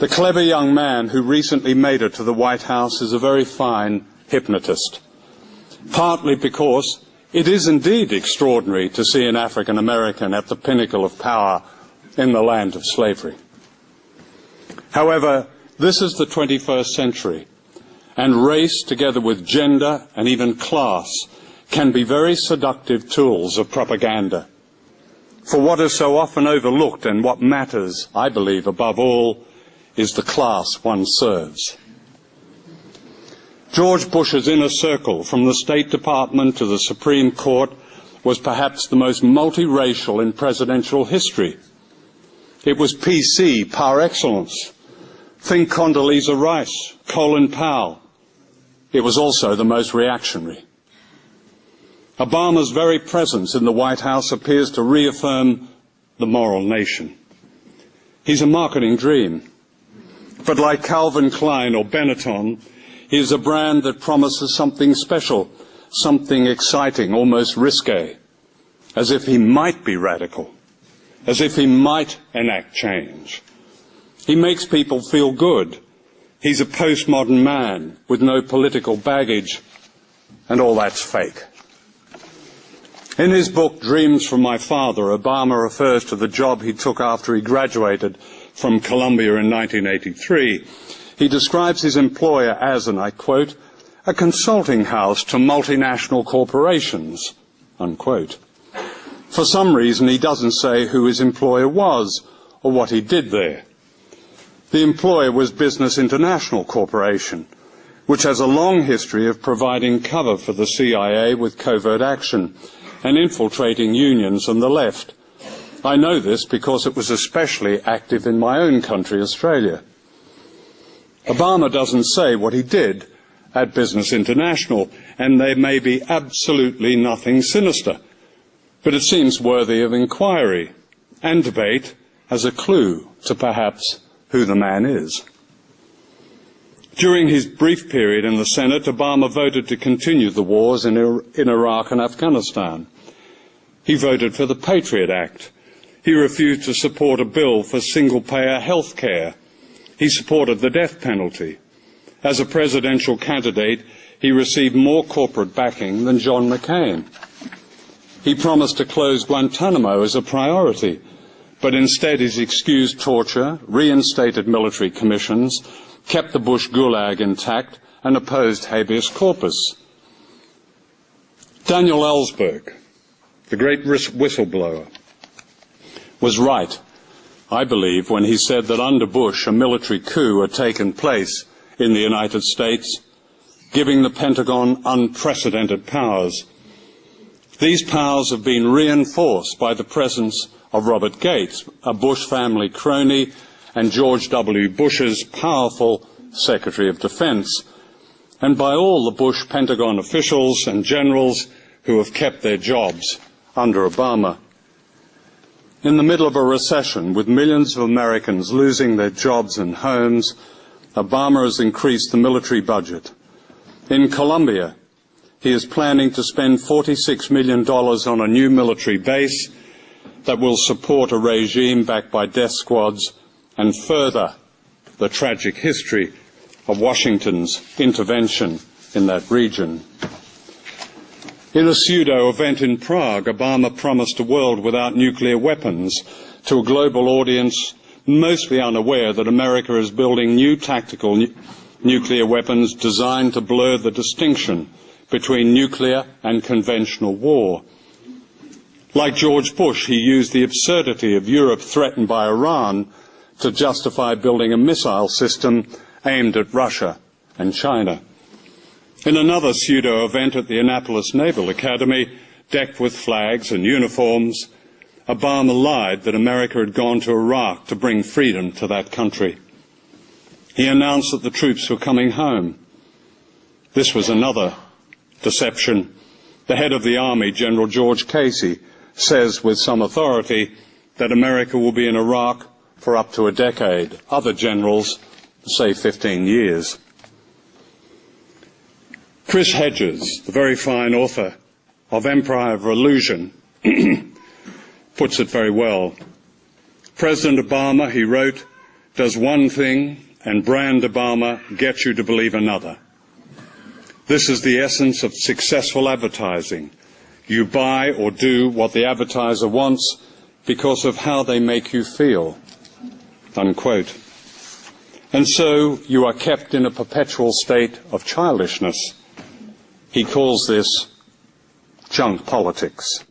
The clever young man who recently made it to the White House is a very fine hypnotist, partly because it is indeed extraordinary to see an African American at the pinnacle of power in the land of slavery. However, this is the 21st century, and race, together with gender and even class, can be very seductive tools of propaganda. For what is so often overlooked and what matters, I believe, above all, is the class one serves. George Bush's inner circle, from the State Department to the Supreme Court, was perhaps the most multiracial in presidential history. It was PC par excellence. Think Condoleezza Rice, Colin Powell. It was also the most reactionary. Obama's very presence in the White House appears to reaffirm the moral nation. He's a marketing dream. But like Calvin Klein or Benetton, he is a brand that promises something special, something exciting, almost risque, as if he might be radical, as if he might enact change. He makes people feel good. He's a postmodern man with no political baggage, and all that's fake. In his book, Dreams from My Father, Obama refers to the job he took after he graduated from Columbia in 1983. He describes his employer as, and I quote, a consulting house to multinational corporations, unquote. For some reason, he doesn't say who his employer was or what he did there. The employer was Business International Corporation, which has a long history of providing cover for the CIA with covert action and infiltrating unions on the left. I know this because it was especially active in my own country, Australia. Obama doesn't say what he did at Business International, and there may be absolutely nothing sinister, but it seems worthy of inquiry and debate as a clue to perhaps who the man is. During his brief period in the Senate, Obama voted to continue the wars in Iraq and Afghanistan. He voted for the Patriot Act. He refused to support a bill for single-payer health care. He supported the death penalty. As a presidential candidate, he received more corporate backing than John McCain. He promised to close Guantanamo as a priority, but instead he's excused torture, reinstated military commissions, kept the Bush Gulag intact, and opposed habeas corpus. Daniel Ellsberg, the great whistleblower, was right, I believe, when he said that under Bush a military coup had taken place in the United States, giving the Pentagon unprecedented powers. These powers have been reinforced by the presence of Robert Gates, a Bush family crony, and George W. Bush's powerful Secretary of Defense, and by all the Bush Pentagon officials and generals who have kept their jobs under Obama. In the middle of a recession, with millions of Americans losing their jobs and homes, Obama has increased the military budget. In Colombia, he is planning to spend $46 million on a new military base that will support a regime backed by death squads and further the tragic history of Washington's intervention in that region. In a pseudo-event in Prague, Obama promised a world without nuclear weapons to a global audience mostly unaware that America is building new tactical nuclear weapons designed to blur the distinction between nuclear and conventional war. Like George Bush, he used the absurdity of Europe threatened by Iran to justify building a missile system aimed at Russia and China. In another pseudo-event at the Annapolis Naval Academy, decked with flags and uniforms, Obama lied that America had gone to Iraq to bring freedom to that country. He announced that the troops were coming home. This was another deception. The head of the Army, General George Casey, says with some authority that America will be in Iraq for up to a decade. Other generals say 15 years. Chris Hedges, the very fine author of Empire of Illusion, puts it very well. President Obama, he wrote, does one thing and brand Obama gets you to believe another. This is the essence of successful advertising. You buy or do what the advertiser wants because of how they make you feel." Unquote. And so you are kept in a perpetual state of childishness. He calls this junk politics.